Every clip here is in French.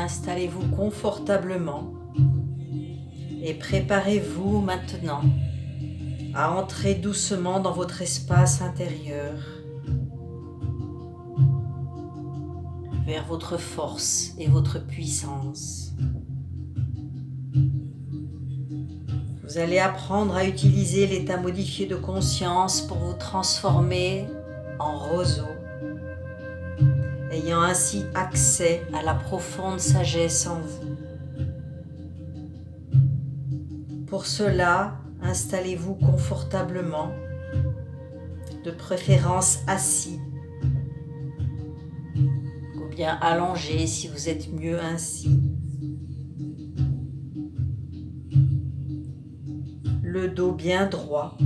installez-vous confortablement et préparez-vous maintenant à entrer doucement dans votre espace intérieur, vers votre force et votre puissance. Vous allez apprendre à utiliser l'état modifié de conscience pour vous transformer en roseau, ayant ainsi accès à la profonde sagesse en vous. Pour cela, installez-vous confortablement, de préférence assis ou bien allongé si vous êtes mieux ainsi. Le dos bien droit,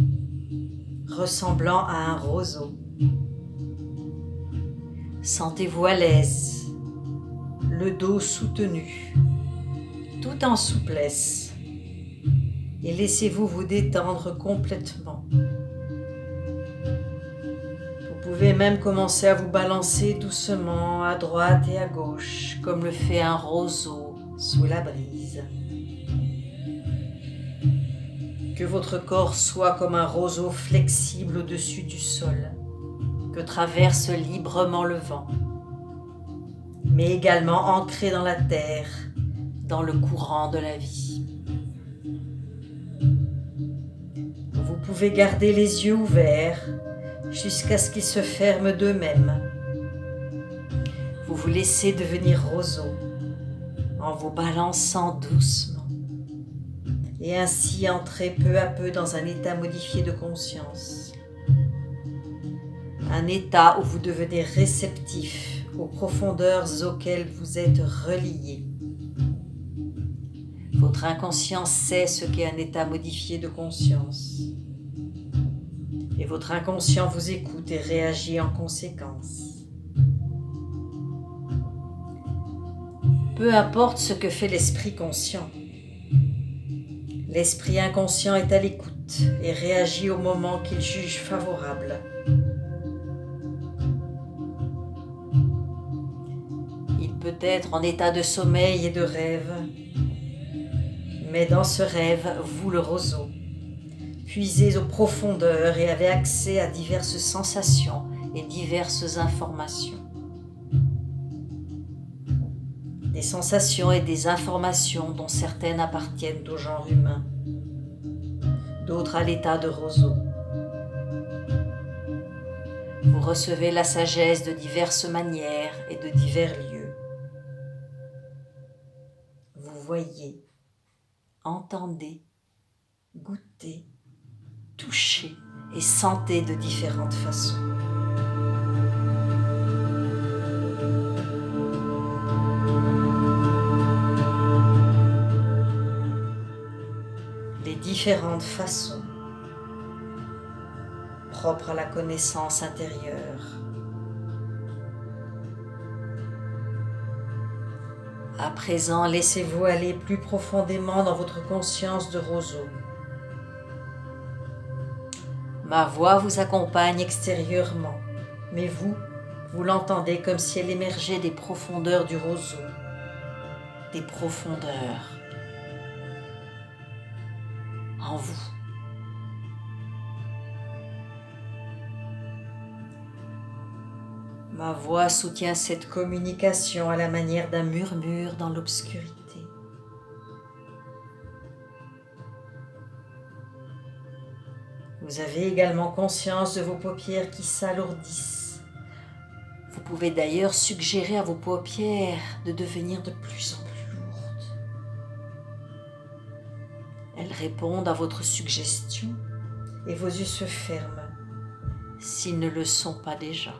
ressemblant à un roseau. Sentez-vous à l'aise, le dos soutenu, tout en souplesse, et laissez-vous vous détendre complètement. Vous pouvez même commencer à vous balancer doucement à droite et à gauche, comme le fait un roseau sous la brise. Que votre corps soit comme un roseau flexible au-dessus du sol, que traverse librement le vent, mais également ancré dans la terre, dans le courant de la vie. Vous pouvez garder les yeux ouverts jusqu'à ce qu'ils se ferment d'eux-mêmes. Vous vous laissez devenir roseau en vous balançant doucement et ainsi entrer peu à peu dans un état modifié de conscience. Un état où vous devenez réceptif aux profondeurs auxquelles vous êtes relié. Votre inconscient sait ce qu'est un état modifié de conscience. Et votre inconscient vous écoute et réagit en conséquence. Peu importe ce que fait l'esprit conscient, l'esprit inconscient est à l'écoute et réagit au moment qu'il juge favorable. Il peut être en état de sommeil et de rêve, mais dans ce rêve, vous le roseau, puisez aux profondeurs et avez accès à diverses sensations et diverses informations. Des sensations et des informations dont certaines appartiennent au genre humain, d'autres à l'état de roseau. Vous recevez la sagesse de diverses manières et de divers lieux. Vous voyez, entendez, goûtez, touchez et sentez de différentes façons. Les différentes façons propres à la connaissance intérieure. À présent, laissez-vous aller plus profondément dans votre conscience de roseau. Ma voix vous accompagne extérieurement, mais vous l'entendez comme si elle émergeait des profondeurs du roseau, des profondeurs en vous. Ma voix soutient cette communication à la manière d'un murmure dans l'obscurité. Vous avez également conscience de vos paupières qui s'alourdissent. Vous pouvez d'ailleurs suggérer à vos paupières de devenir de plus en plus lourdes. Elles répondent à votre suggestion et vos yeux se ferment s'ils ne le sont pas déjà.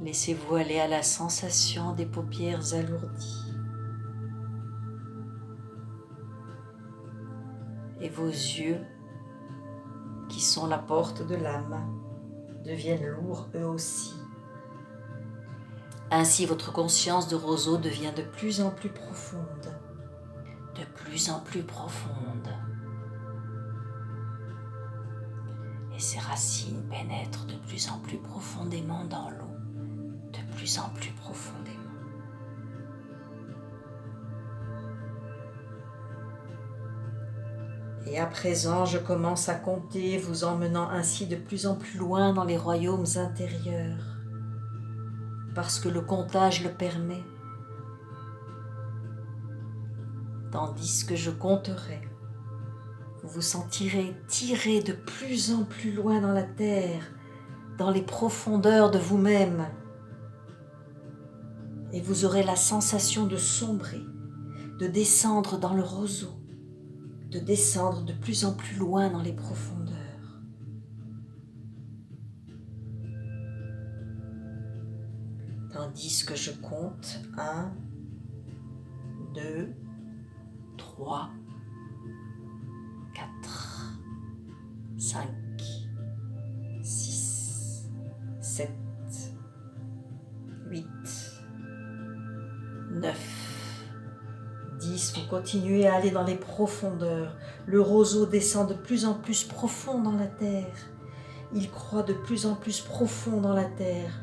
Laissez-vous aller à la sensation des paupières alourdies. Et vos yeux, qui sont la porte de l'âme, deviennent lourds eux aussi. Ainsi, votre conscience de roseau devient de plus en plus profonde, de plus en plus profonde. Et ses racines pénètrent de plus en plus profondément dans l'eau, plus en plus profondément. Et à présent, je commence à compter, vous emmenant ainsi de plus en plus loin dans les royaumes intérieurs, parce que le comptage le permet. Tandis que je compterai, vous vous sentirez tiré de plus en plus loin dans la terre, dans les profondeurs de vous-même, et vous aurez la sensation de sombrer, de descendre dans le roseau, de descendre de plus en plus loin dans les profondeurs. Tandis que je compte 1, 2, 3, 4, 5, 6, 7, 8, 9, 10. Vous continuez à aller dans les profondeurs. Le roseau descend de plus en plus profond dans la terre. Il croît de plus en plus profond dans la terre.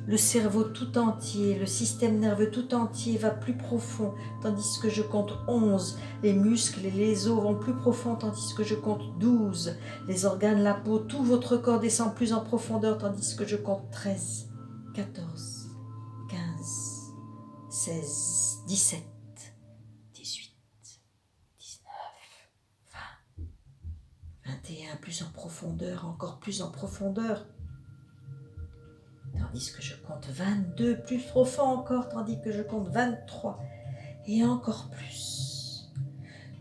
Le cerveau tout entier, le système nerveux tout entier va plus profond, tandis que je compte 11. Les muscles et les os vont plus profond, tandis que je compte 12. Les organes, la peau, tout votre corps descend plus en profondeur, tandis que je compte 13, 14, 15, 16, 17, 18, 19, 20, 21, plus en profondeur, encore plus en profondeur. Tandis que je compte 22, plus profond encore, tandis que je compte 23, et encore plus.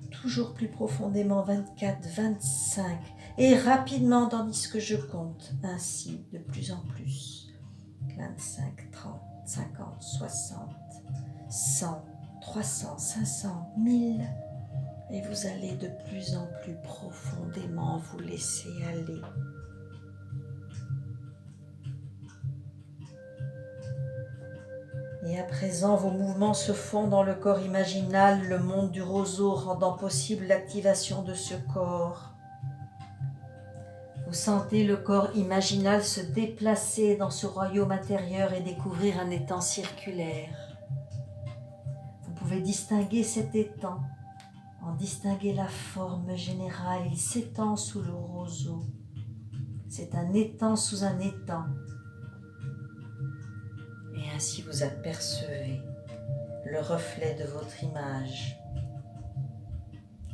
Toujours plus profondément, 24, 25, et rapidement, tandis que je compte ainsi de plus en plus. 25, 30, 50, 60, 100, 300, 500, 1000, et vous allez de plus en plus profondément vous laisser aller. Et à présent, vos mouvements se font dans le corps imaginal, le monde du roseau rendant possible l'activation de ce corps. Vous sentez le corps imaginal se déplacer dans ce royaume intérieur et découvrir un étang circulaire. Vous pouvez distinguer cet étang, en distinguer la forme générale. Il s'étend sous le roseau. C'est un étang sous un étang. Et ainsi vous apercevez le reflet de votre image.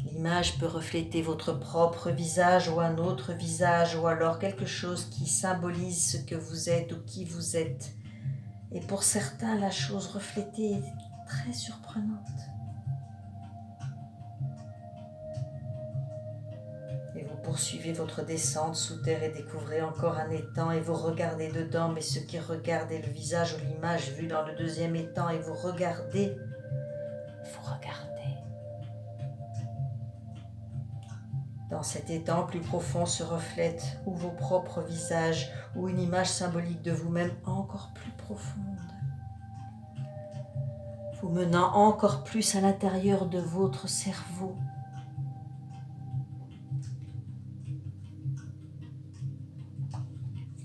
L'image peut refléter votre propre visage ou un autre visage, ou alors quelque chose qui symbolise ce que vous êtes ou qui vous êtes. Et pour certains, la chose reflétée est très surprenante. Et vous poursuivez votre descente sous terre et découvrez encore un étang et vous regardez dedans, mais ce qui regarde est le visage ou l'image vue dans le deuxième étang et vous regardez. Dans cet étang plus profond se reflète ou vos propres visages ou une image symbolique de vous-même encore plus profonde, vous menant encore plus à l'intérieur de votre cerveau.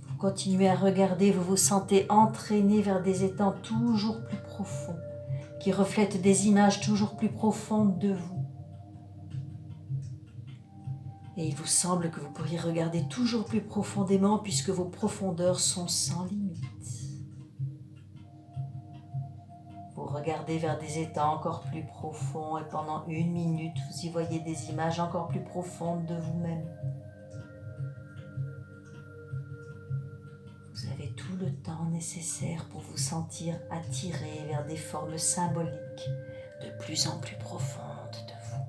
Vous continuez à regarder, vous vous sentez entraîné vers des étangs toujours plus profonds, qui reflètent des images toujours plus profondes de vous. Et il vous semble que vous pourriez regarder toujours plus profondément puisque vos profondeurs sont sans limite. Vous regardez vers des étangs encore plus profonds et pendant 1 minute, vous y voyez des images encore plus profondes de vous-même. Vous avez tout le temps nécessaire pour vous sentir attiré vers des formes symboliques de plus en plus profondes de vous.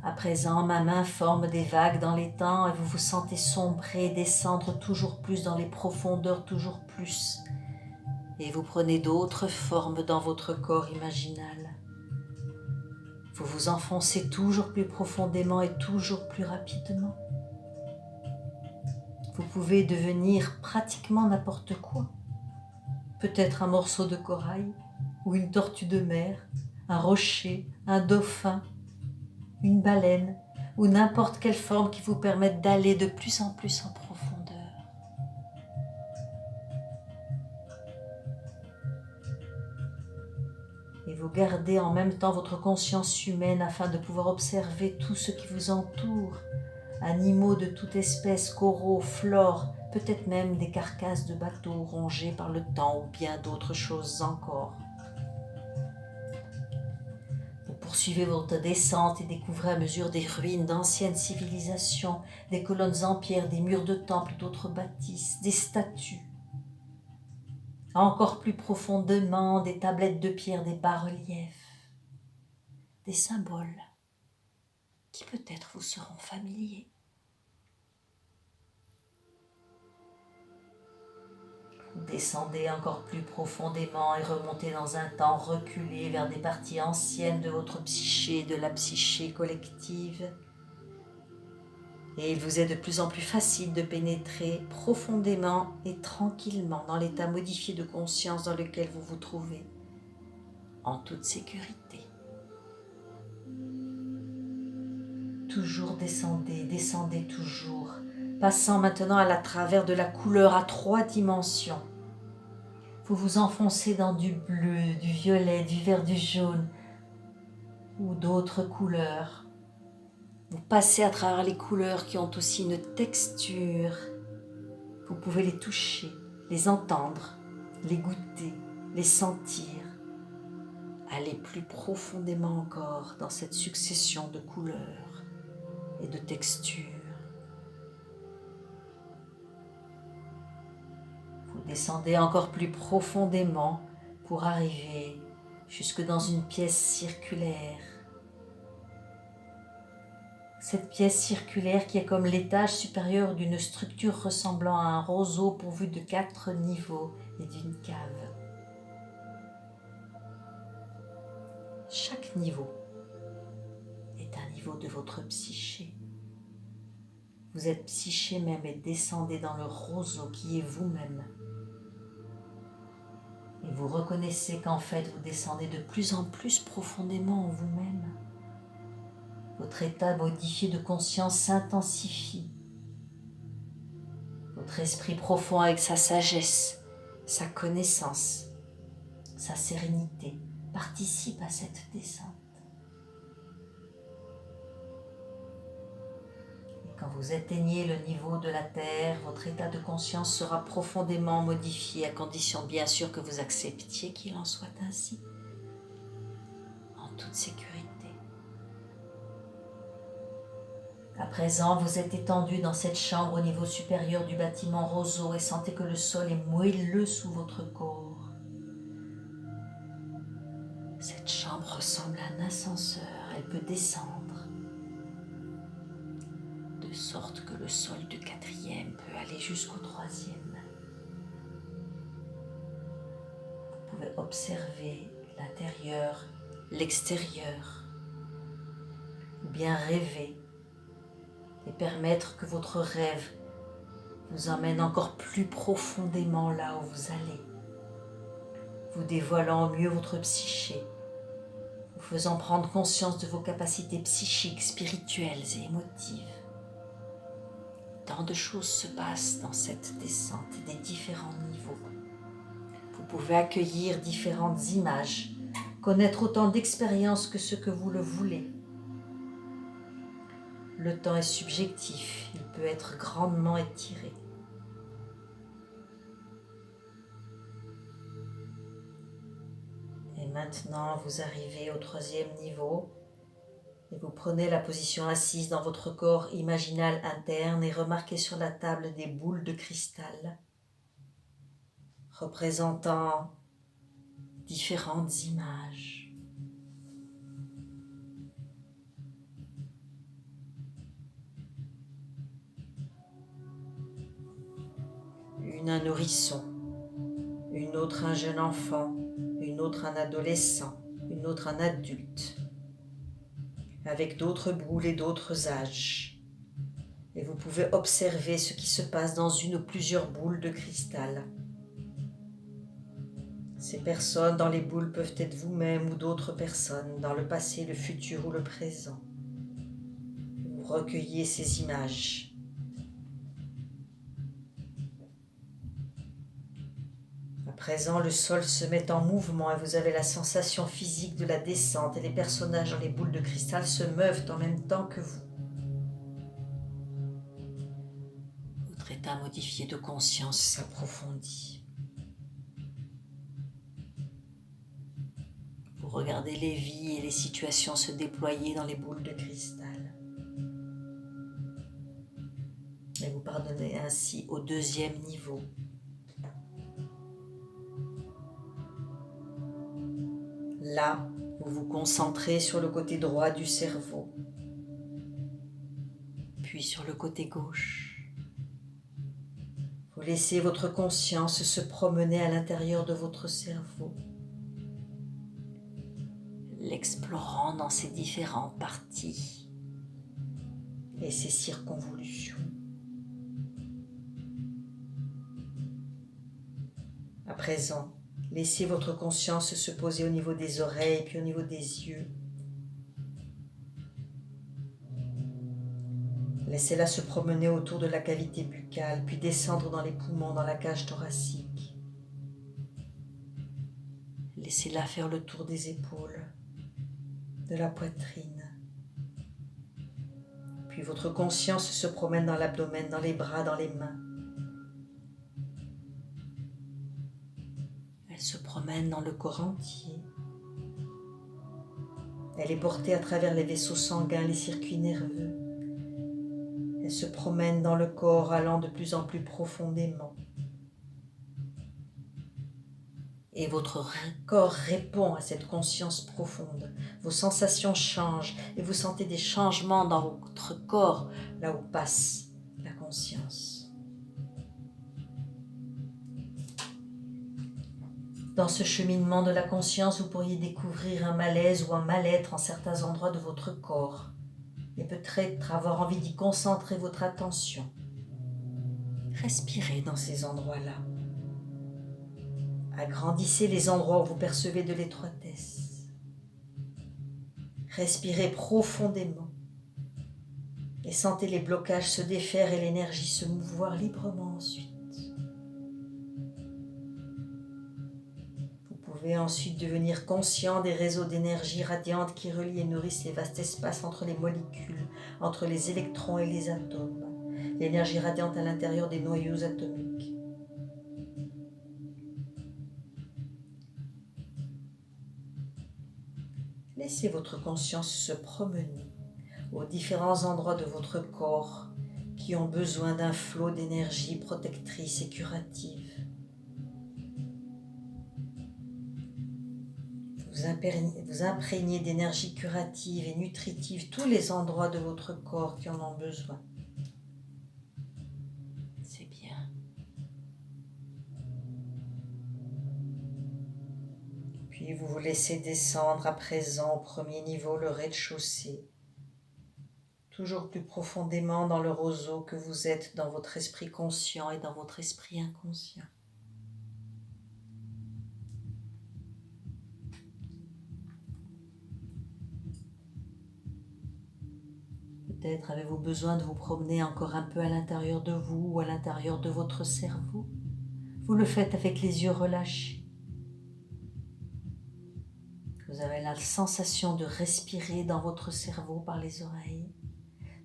À présent, ma main forme des vagues dans l'étang et vous vous sentez sombrer, descendre toujours plus dans les profondeurs, toujours plus. Et vous prenez d'autres formes dans votre corps imaginal. Vous vous enfoncez toujours plus profondément et toujours plus rapidement. Vous pouvez devenir pratiquement n'importe quoi. Peut-être un morceau de corail ou une tortue de mer, un rocher, un dauphin, une baleine. ou n'importe quelle forme qui vous permette d'aller de plus en plus en profondeur. Et vous gardez en même temps votre conscience humaine afin de pouvoir observer tout ce qui vous entoure, animaux de toute espèce, coraux, flore, peut-être même des carcasses de bateaux rongés par le temps ou bien d'autres choses encore. Vous poursuivez votre descente et découvrez à mesure des ruines d'anciennes civilisations, des colonnes en pierre, des murs de temples, d'autres bâtisses, des statues. Encore plus profondément, des tablettes de pierre, des bas-reliefs, des symboles qui peut-être vous seront familiers. Vous descendez encore plus profondément et remontez dans un temps reculé vers des parties anciennes de votre psyché, de la psyché collective. Et il vous est de plus en plus facile de pénétrer profondément et tranquillement dans l'état modifié de conscience dans lequel vous vous trouvez, en toute sécurité. Toujours descendez, descendez toujours, passant maintenant à la travers de la couleur à 3 dimensions. Vous vous enfoncez dans du bleu, du violet, du vert, du jaune ou d'autres couleurs. Vous passez à travers les couleurs qui ont aussi une texture. Vous pouvez les toucher, les entendre, les goûter, les sentir. Allez plus profondément encore dans cette succession de couleurs et de textures. Vous descendez encore plus profondément pour arriver jusque dans une pièce circulaire. Cette pièce circulaire qui est comme l'étage supérieur d'une structure ressemblant à un roseau pourvu de 4 niveaux et d'une cave. Chaque niveau est un niveau de votre psyché. Vous êtes psyché même et descendez dans le roseau qui est vous-même. Et vous reconnaissez qu'en fait vous descendez de plus en plus profondément en vous-même. Votre état modifié de conscience s'intensifie. Votre esprit profond avec sa sagesse, sa connaissance, sa sérénité participe à cette descente. Et quand vous atteignez le niveau de la terre, votre état de conscience sera profondément modifié, à condition bien sûr que vous acceptiez qu'il en soit ainsi, en toute sécurité. À présent, vous êtes étendu dans cette chambre au niveau supérieur du bâtiment roseau et sentez que le sol est moelleux sous votre corps. Cette chambre ressemble à un ascenseur, elle peut descendre, de sorte que le sol du 4e peut aller jusqu'au 3e. Vous pouvez observer l'intérieur, l'extérieur, ou bien rêver et permettre que votre rêve vous emmène encore plus profondément là où vous allez, vous dévoilant mieux votre psyché, vous faisant prendre conscience de vos capacités psychiques, spirituelles et émotives. Tant de choses se passent dans cette descente des différents niveaux. Vous pouvez accueillir différentes images, connaître autant d'expériences que ce que vous le voulez. Le temps est subjectif, il peut être grandement étiré. Et maintenant, vous arrivez au 3e niveau et vous prenez la position assise dans votre corps imaginal interne et remarquez sur la table des boules de cristal représentant différentes images. Une un nourrisson, une autre un jeune enfant, une autre un adolescent, une autre un adulte, avec d'autres boules et d'autres âges. Et vous pouvez observer ce qui se passe dans une ou plusieurs boules de cristal. Ces personnes dans les boules peuvent être vous-même ou d'autres personnes dans le passé, le futur ou le présent. Vous vous recueillez ces images. À présent, le sol se met en mouvement et vous avez la sensation physique de la descente et les personnages dans les boules de cristal se meuvent en même temps que vous. Votre état modifié de conscience s'approfondit. Vous regardez les vies et les situations se déployer dans les boules de cristal. Et vous pardonnez ainsi au deuxième niveau. Là, vous vous concentrez sur le côté droit du cerveau, puis sur le côté gauche. Vous laissez votre conscience se promener à l'intérieur de votre cerveau, l'explorant dans ses différentes parties et ses circonvolutions. À présent, laissez votre conscience se poser au niveau des oreilles puis au niveau des yeux. Laissez-la se promener autour de la cavité buccale, puis descendre dans les poumons, dans la cage thoracique. Laissez-la faire le tour des épaules, de la poitrine. Puis votre conscience se promène dans l'abdomen, dans les bras, dans les mains. Elle se promène dans le corps entier. Elle est portée à travers les vaisseaux sanguins, les circuits nerveux. Elle se promène dans le corps, allant de plus en plus profondément. Et votre corps répond à cette conscience profonde. Vos sensations changent et vous sentez des changements dans votre corps, là où passe la conscience. Dans ce cheminement de la conscience, vous pourriez découvrir un malaise ou un mal-être en certains endroits de votre corps et peut-être avoir envie d'y concentrer votre attention. Respirez dans ces endroits-là. Agrandissez les endroits où vous percevez de l'étroitesse. Respirez profondément et sentez les blocages se défaire et l'énergie se mouvoir librement ensuite. Vous pouvez ensuite devenir conscient des réseaux d'énergie radiante qui relient et nourrissent les vastes espaces entre les molécules, entre les électrons et les atomes, l'énergie radiante à l'intérieur des noyaux atomiques. Laissez votre conscience se promener aux différents endroits de votre corps qui ont besoin d'un flot d'énergie protectrice et curative. Vous imprégnez d'énergie curative et nutritive tous les endroits de votre corps qui en ont besoin. C'est bien. Puis vous vous laissez descendre à présent au premier niveau, le rez-de-chaussée, toujours plus profondément dans le roseau que vous êtes dans votre esprit conscient et dans votre esprit inconscient. Peut-être avez-vous besoin de vous promener encore un peu à l'intérieur de vous ou à l'intérieur de votre cerveau. Vous le faites avec les yeux relâchés. Vous avez la sensation de respirer dans votre cerveau par les oreilles,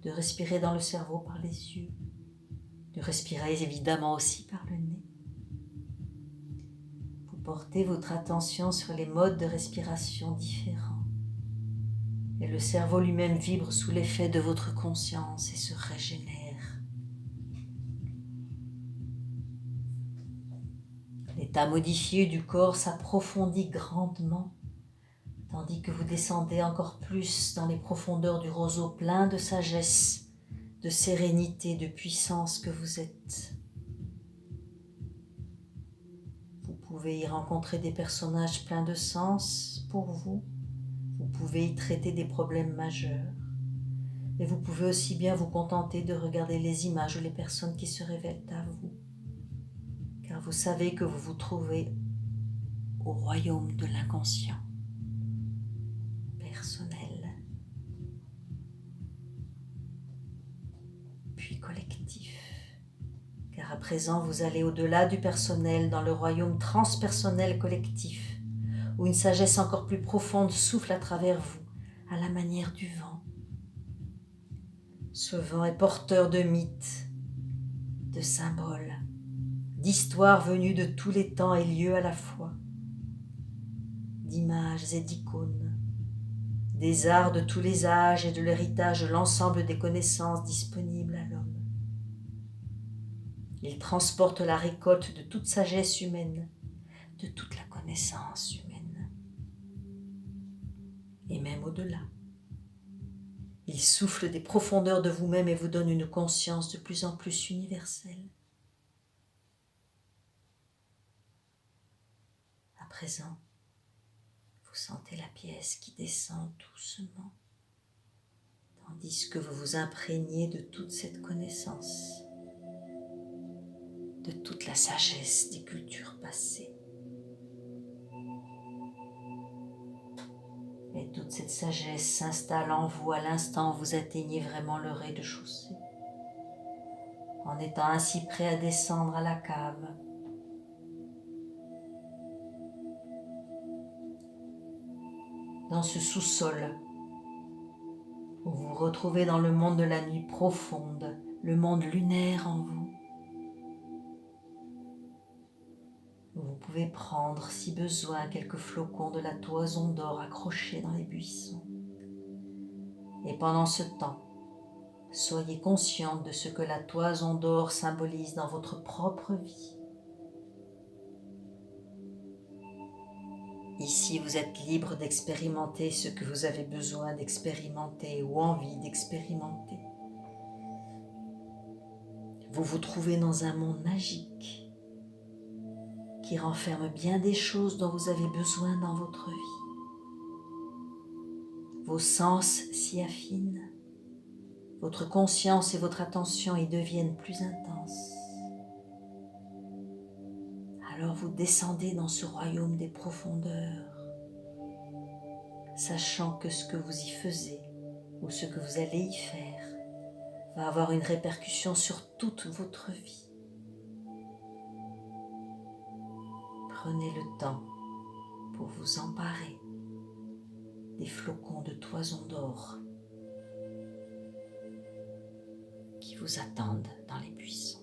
de respirer dans le cerveau par les yeux, de respirer évidemment aussi par le nez. Vous portez votre attention sur les modes de respiration différents. Et le cerveau lui-même vibre sous l'effet de votre conscience et se régénère. L'état modifié du corps s'approfondit grandement, tandis que vous descendez encore plus dans les profondeurs du roseau plein de sagesse, de sérénité, de puissance que vous êtes. Vous pouvez y rencontrer des personnages pleins de sens pour vous. Vous pouvez y traiter des problèmes majeurs. Et vous pouvez aussi bien vous contenter de regarder les images ou les personnes qui se révèlent à vous. Car vous savez que vous vous trouvez au royaume de l'inconscient personnel. puis collectif. Car à présent, vous allez au-delà du personnel dans le royaume transpersonnel collectif, où une sagesse encore plus profonde souffle à travers vous, à la manière du vent. Ce vent est porteur de mythes, de symboles, d'histoires venues de tous les temps et lieux à la fois, d'images et d'icônes, des arts de tous les âges et de l'héritage de l'ensemble des connaissances disponibles à l'homme. Il transporte la récolte de toute sagesse humaine, de toute la connaissance humaine, et même au-delà. Il souffle des profondeurs de vous-même et vous donne une conscience de plus en plus universelle. À présent, vous sentez la pièce qui descend doucement, tandis que vous vous imprégnez de toute cette connaissance, de toute la sagesse des cultures passées. Et toute cette sagesse s'installe en vous à l'instant où vous atteignez vraiment le rez-de-chaussée, en étant ainsi prêt à descendre à la cave. Dans ce sous-sol, où vous vous retrouvez dans le monde de la nuit profonde, le monde lunaire en vous, où vous pouvez prendre, si besoin, quelques flocons de la toison d'or accrochés dans les buissons. Et pendant ce temps, soyez consciente de ce que la toison d'or symbolise dans votre propre vie. Ici, vous êtes libre d'expérimenter ce que vous avez besoin d'expérimenter ou envie d'expérimenter. Vous vous trouvez dans un monde magique qui renferme bien des choses dont vous avez besoin dans votre vie. Vos sens s'y affinent, votre conscience et votre attention y deviennent plus intenses. Alors vous descendez dans ce royaume des profondeurs, sachant que ce que vous y faisiez ou ce que vous allez y faire va avoir une répercussion sur toute votre vie. Prenez le temps pour vous emparer des flocons de toison d'or qui vous attendent dans les buissons.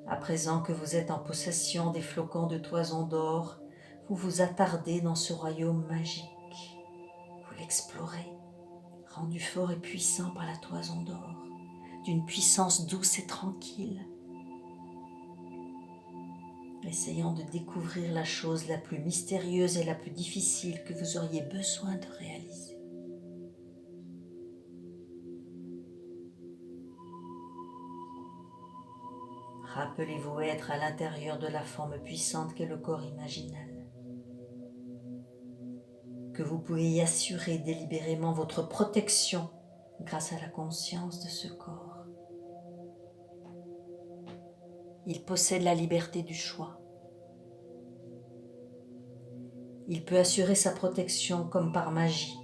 À présent que vous êtes en possession des flocons de toison d'or, vous vous attardez dans ce royaume magique. Vous l'explorez, rendu fort et puissant par la toison d'or, d'une puissance douce et tranquille, essayant de découvrir la chose la plus mystérieuse et la plus difficile que vous auriez besoin de réaliser. Rappelez-vous être à l'intérieur de la forme puissante qu'est le corps imaginal, que vous pouvez y assurer délibérément votre protection grâce à la conscience de ce corps. Il possède la liberté du choix. Il peut assurer sa protection comme par magie.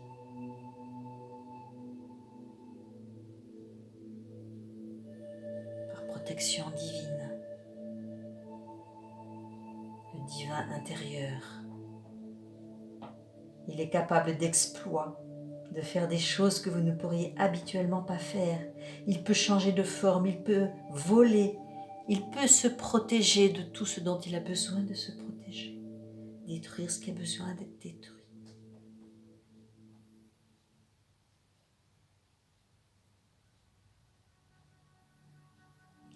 Par protection divine. Le divin intérieur. Il est capable d'exploits, de faire des choses que vous ne pourriez habituellement pas faire. Il peut changer de forme, il peut voler, il peut se protéger de tout ce dont il a besoin de se protéger, détruire ce qui a besoin d'être détruit.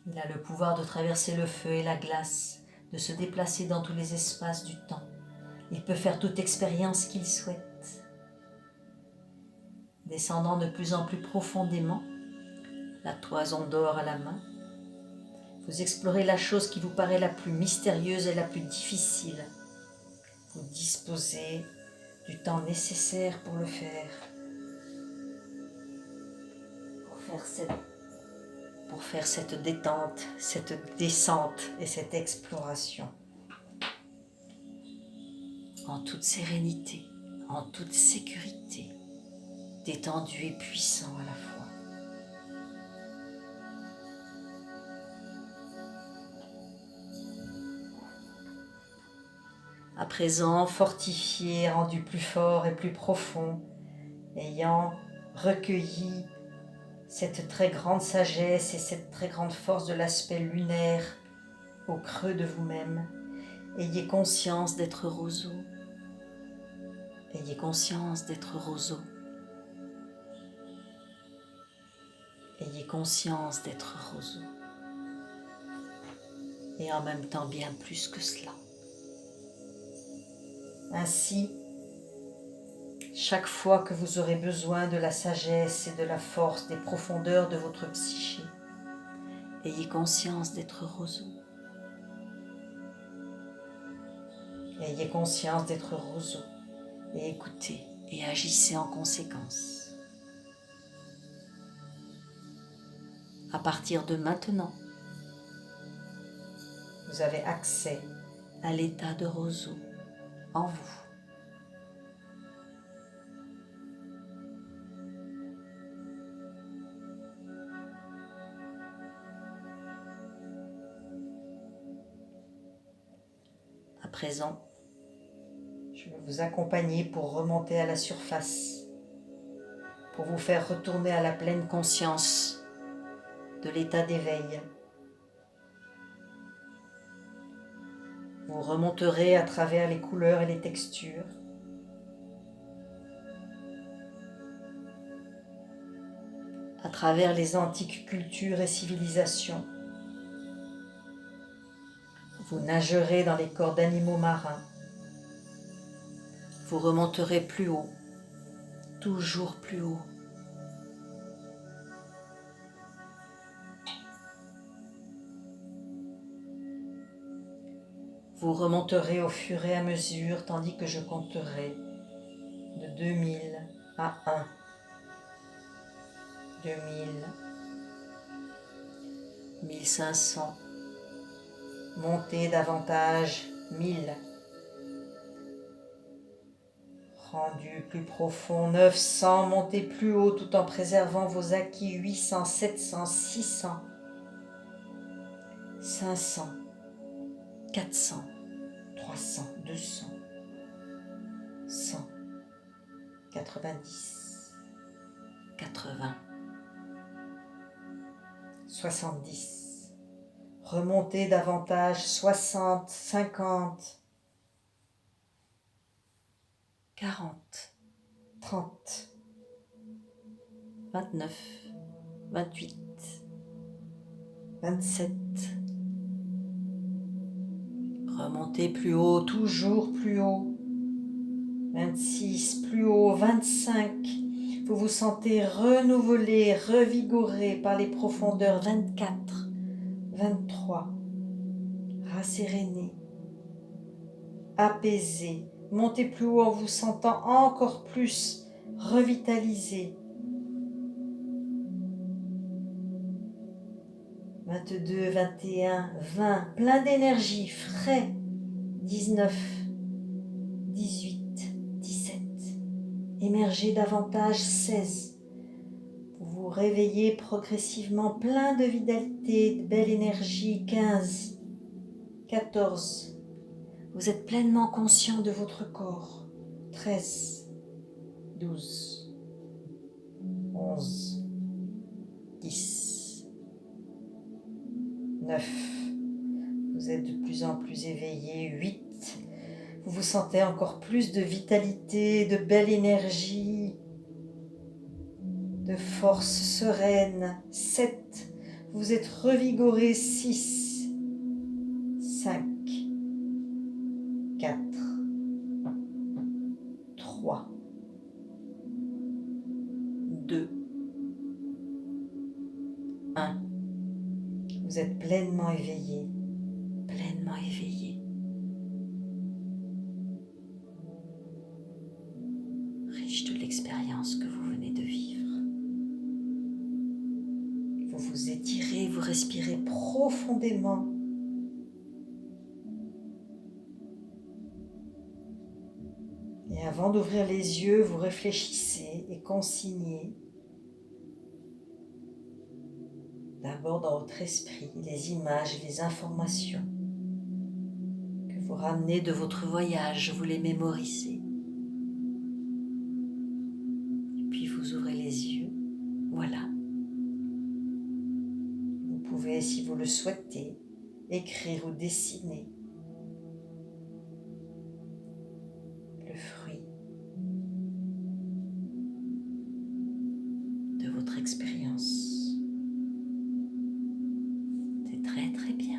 Il a le pouvoir de traverser le feu et la glace, de se déplacer dans tous les espaces du temps. Il peut faire toute expérience qu'il souhaite. Descendant de plus en plus profondément, la toison d'or à la main, vous explorez la chose qui vous paraît la plus mystérieuse et la plus difficile. Vous disposez du temps nécessaire pour le faire, pour faire cette détente, cette descente et cette exploration en toute sérénité, en toute sécurité, détendu et puissant à la fois. À présent, fortifié, rendu plus fort et plus profond, ayant recueilli cette très grande sagesse et cette très grande force de l'aspect lunaire au creux de vous-même, ayez conscience d'être roseau. Ayez conscience d'être roseau. Ayez conscience d'être roseau. Et en même temps bien plus que cela. Ainsi, chaque fois que vous aurez besoin de la sagesse et de la force des profondeurs de votre psyché, ayez conscience d'être roseau. Ayez conscience d'être roseau et écoutez et agissez en conséquence. À partir de maintenant, vous avez accès à l'état de roseau en vous. À présent, je vais vous accompagner pour remonter à la surface, pour vous faire retourner à la pleine conscience de l'état d'éveil. Vous remonterez à travers les couleurs et les textures. À travers les antiques cultures et civilisations. Vous nagerez dans les corps d'animaux marins. Vous remonterez plus haut, toujours plus haut. Vous remonterez au fur et à mesure tandis que je compterai de 2000 à 1. 2000, 1500, montez davantage, 1000, rendu plus profond, 900, montez plus haut tout en préservant vos acquis, 800, 700, 600, 500, 400, 300, 200, 100, 90, 80, 70, remontez davantage, 60, 50, 40, 30, 29, 28, 27. Remontez plus haut, toujours plus haut. 26, plus haut, 25. Vous vous sentez renouvelé, revigoré par les profondeurs. 24, 23. Rasséréné, apaisé. Montez plus haut en vous sentant encore plus revitalisé. 22, 21, 20, plein d'énergie, frais. 19, 18, 17, émergez davantage, 16. Vous vous réveillez progressivement, plein de vitalité, de belle énergie, 15, 14. Vous êtes pleinement conscient de votre corps, 13, 12, 11, 10, 9. Vous êtes de plus en plus éveillé, 8. Vous vous sentez encore plus de vitalité, de belle énergie, de force sereine, 7. Vous êtes revigoré, 6, 5, 4, 3, 2, 1. Vous êtes pleinement éveillé, pleinement éveillé. Riche de l'expérience que vous venez de vivre. Vous vous étirez, vous respirez profondément. Et avant d'ouvrir les yeux, vous réfléchissez et consignez d'abord dans votre esprit les images et les informations que vous ramenez de votre voyage, vous les mémorisez. Et puis vous ouvrez les yeux, voilà. Vous pouvez, si vous le souhaitez, écrire ou dessiner le fruit de votre expérience. C'est très très bien.